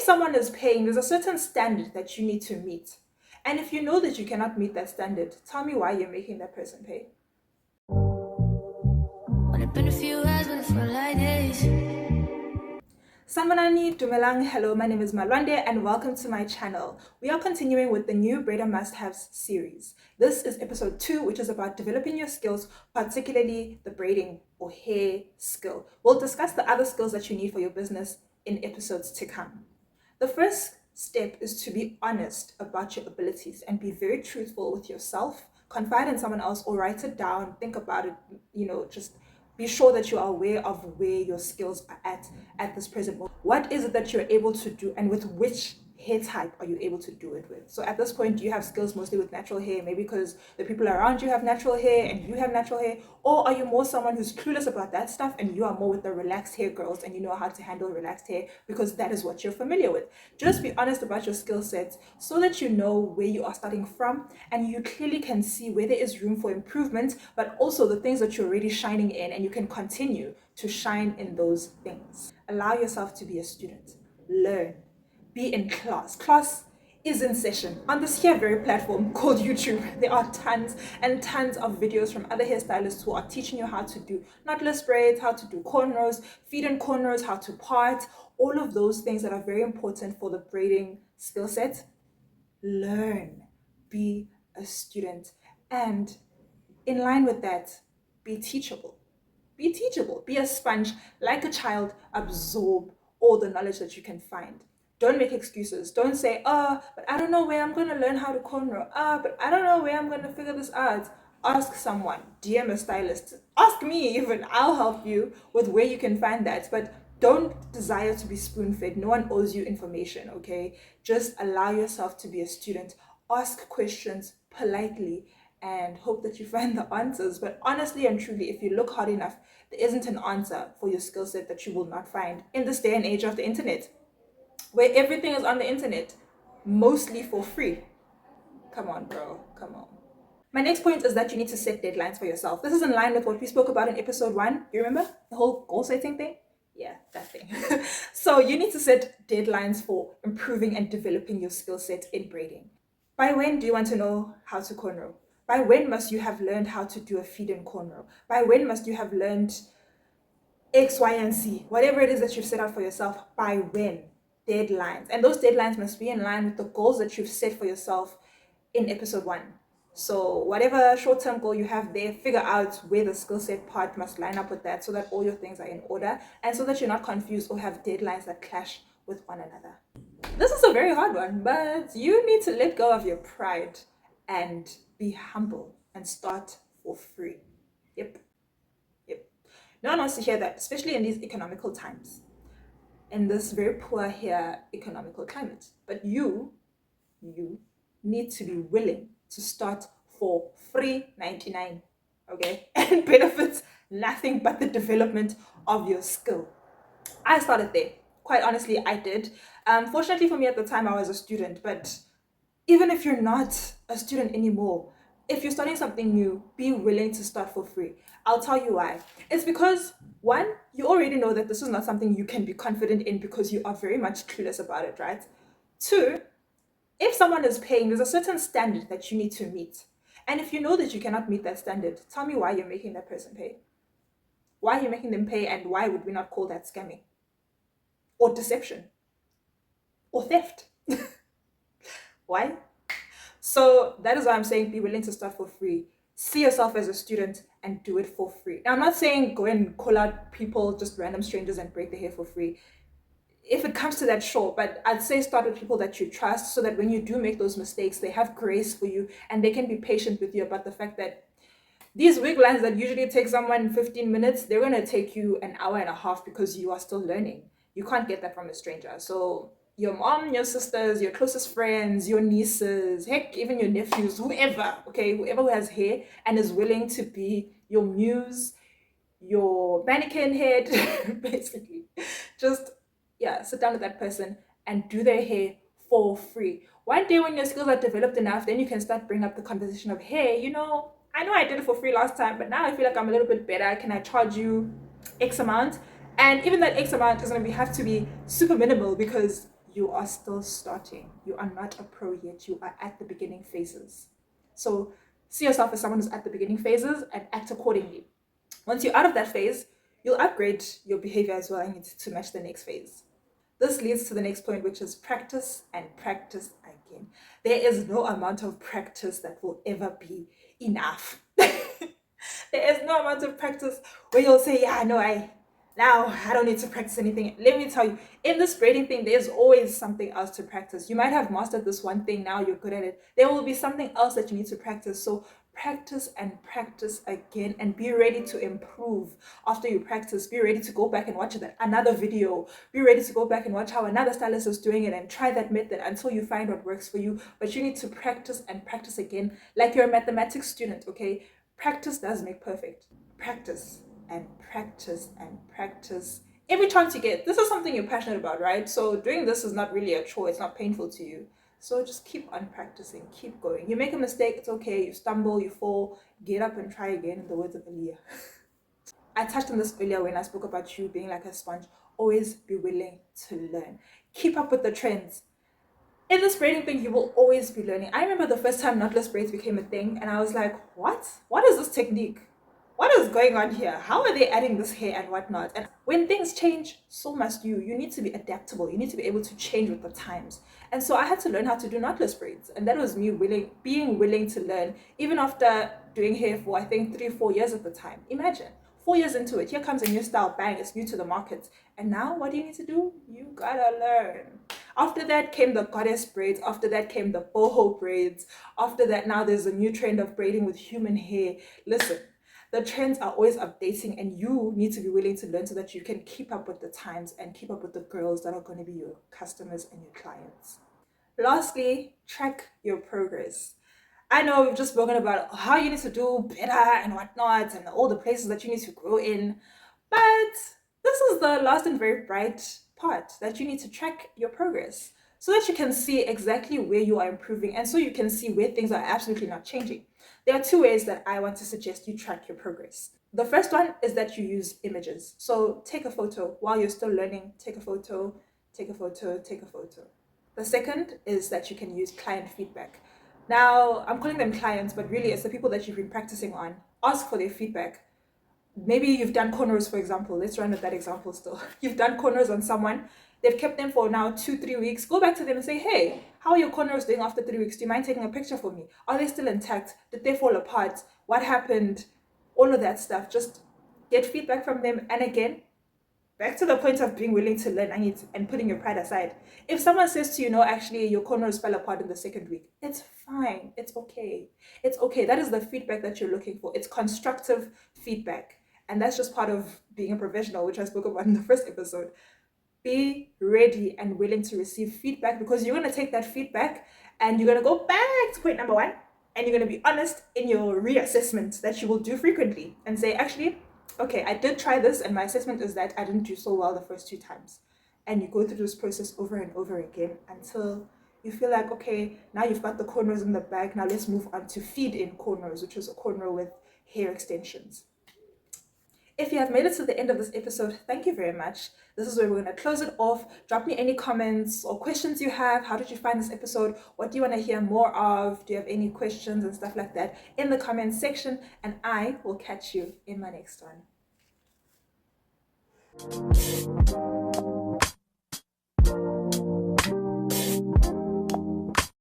someone is paying, there's a certain standard that you need to meet. And if you know that you cannot meet that standard, tell me why you're making that person pay. Only been a few hours, but it felt like days. Sanbanani, Dumelang, hello, my name is Malwande and welcome to my channel. We are continuing with the new BRAIDER Must-HAVES series. This is episode 2, which is about developing your skills, particularly the braiding or hair skill. We'll discuss the other skills that you need for your business in episodes to come. The first step is to be honest about your abilities and be very truthful with yourself. Confide in someone else or write it down, think about it, just be sure that you are aware of where your skills are at this present moment. What is it that you're able to do and with which hair type are you able to do it with? So at this point, do you have skills mostly with natural hair, maybe because the people around you have natural hair and you have natural hair? Or are you more someone who's clueless about that stuff and you are more with the relaxed hair girls and you know how to handle relaxed hair because that is what you're familiar with? Just be honest about your skill sets so that you know where you are starting from and you clearly can see where there is room for improvement, but also the things that you're already shining in and you can continue to shine in those things. Allow yourself to be a student. Learn. Be in class. Class is in session on this here very platform called YouTube. There are tons and tons of videos from other hairstylists who are teaching you how to do knotless braids, how to do cornrows, feed-in cornrows, how to part, all of those things that are very important for the braiding skill set. Learn. Be a student. And in line with that, be teachable. Be teachable. Be a sponge. Like a child, absorb all the knowledge that you can find. Don't make excuses. Don't say, but I don't know where I'm going to learn how to cornrow. But I don't know where I'm going to figure this out. Ask someone. DM a stylist. Ask me even. I'll help you with where you can find that. But don't desire to be spoon-fed. No one owes you information, okay? Just allow yourself to be a student. Ask questions politely and hope that you find the answers. But honestly and truly, if you look hard enough, there isn't an answer for your skill set that you will not find in this day and age of the internet, where everything is on the internet, mostly for free. Come on, bro. Come on. My next point is that you need to set deadlines for yourself. This is in line with what we spoke about in episode 1. You remember the whole goal setting thing? Yeah, that thing. So you need to set deadlines for improving and developing your skill set in braiding. By when do you want to know how to cornrow? By when must you have learned how to do a feed-in cornrow? By when must you have learned X, Y, and Z? Whatever it is that you've set out for yourself, by when? Deadlines. And those deadlines must be in line with the goals that you've set for yourself in episode 1. So whatever short-term goal you have there, figure out where the skill set part must line up with that so that all your things are in order and so that you're not confused or have deadlines that clash with one another. This is a very hard one, but you need to let go of your pride and be humble and start for free. Yep. No one wants to hear that, especially in these economical times, in this very poor here economical climate. But you need to be willing to start for free 99, okay? And it benefits nothing but the development of your skill. I started there. Quite honestly, I did. Fortunately for me at the time, I was a student, but even if you're not a student anymore, if you're starting something new, be willing to start for free. I'll tell you why. It's because, one, you already know that this is not something you can be confident in because you are very much clueless about it, right? Two, if someone is paying, there's a certain standard that you need to meet. And if you know that you cannot meet that standard, tell me why you're making that person pay. Why are you making them pay, and why would we not call that scamming? Or deception? Or theft? Why? So that is why I'm saying be willing to start for free. See yourself as a student and do it for free. Now, I'm not saying go and call out people, just random strangers, and break their hair for free. If it comes to that, sure, but I'd say start with people that you trust so that when you do make those mistakes, they have grace for you and they can be patient with you about the fact that these wig lines that usually take someone 15 minutes, they're going to take you an hour and a half because you are still learning. You can't get that from a stranger. So your mom, your sisters, your closest friends, your nieces, heck, even your nephews, whoever, okay, whoever who has hair and is willing to be your muse, your mannequin head, basically, just, yeah, sit down with that person and do their hair for free. One day when your skills are developed enough, then you can start bring up the conversation of, hey, I know I did it for free last time, but now I feel like I'm a little bit better. Can I charge you X amount? And even that X amount is going to have to be super minimal because you are still starting. You are not a pro yet. You are at the beginning phases. So see yourself as someone who's at the beginning phases and act accordingly. Once you're out of that phase, you'll upgrade your behavior as well and need to match the next phase. This leads to the next point, which is practice and practice again. There is no amount of practice that will ever be enough. There is no amount of practice where you'll say, yeah, no, I don't need to practice anything. Let me tell you, in this braiding thing, there's always something else to practice. You might have mastered this one thing, now you're good at it. There will be something else that you need to practice. So practice and practice again and be ready to improve after you practice. Be ready to go back and watch another video. Be ready to go back and watch how another stylist is doing it and try that method until you find what works for you. But you need to practice and practice again, like you're a mathematics student, okay? Practice does make perfect. Practice and practice and practice every chance you get. This is something you're passionate about, right? So doing this is not really a chore. It's not painful to you. So just keep on practicing, keep going. You make a mistake, it's okay. You stumble, you fall, get up and try again, in the words of Aaliyah. I touched on this earlier when I spoke about you being like a sponge. Always be willing to learn. Keep up with the trends. In this braiding thing, you will always be learning. I remember the first time knotless braids became a thing, and I was like, what? What is this technique? What is going on here? How are they adding this hair and whatnot? And when things change, so must you. You need to be adaptable. You need to be able to change with the times. And so I had to learn how to do knotless braids. And that was me being willing to learn, even after doing hair for, I think, 3-4 years at the time. Imagine, 4 years into it, here comes a new style, bang, it's new to the market. And now what do you need to do? You gotta learn. After that came the goddess braids. After that came the boho braids. After that, now there's a new trend of braiding with human hair. Listen, the trends are always updating and you need to be willing to learn so that you can keep up with the times and keep up with the girls that are going to be your customers and your clients. Lastly, track your progress. I know we've just spoken about how you need to do better and whatnot and all the places that you need to grow in, but this is the last and very bright part, that you need to track your progress so that you can see exactly where you are improving and so you can see where things are absolutely not changing. There are 2 ways that I want to suggest you track your progress. The first one is that you use images. So take a photo while you're still learning. Take a photo, take a photo, take a photo. The second is that you can use client feedback. Now, I'm calling them clients, but really it's the people that you've been practicing on. Ask for their feedback. Maybe you've done corners, for example. Let's run with that example still. You've done corners on someone. They've kept them for now 2-3 weeks. Go back to them and say, hey, how are your corners doing after 3 weeks? Do you mind taking a picture for me? Are they still intact? Did they fall apart? What happened? All of that stuff. Just get feedback from them. And again, back to the point of being willing to learn and putting your pride aside. If someone says to you, no, actually, your corners fell apart in the 2nd week, it's fine. It's okay. It's okay. That is the feedback that you're looking for. It's constructive feedback. And that's just part of being a professional, which I spoke about in the first episode. Be ready and willing to receive feedback, because you're going to take that feedback and you're going to go back to point number 1 and you're going to be honest in your reassessment that you will do frequently and say, actually, okay, I did try this and my assessment is that I didn't do so well the first 2 times. And you go through this process over and over again until you feel like, okay, now you've got the corners in the bag. Now let's move on to feed in corners, which is a corner with hair extensions. If you have made it to the end of this episode, thank you very much. This is where we're going to close it off. Drop me any comments or questions you have. How did you find this episode? What do you want to hear more of? Do you have any questions and stuff like that in the comments section? And I will catch you in my next one.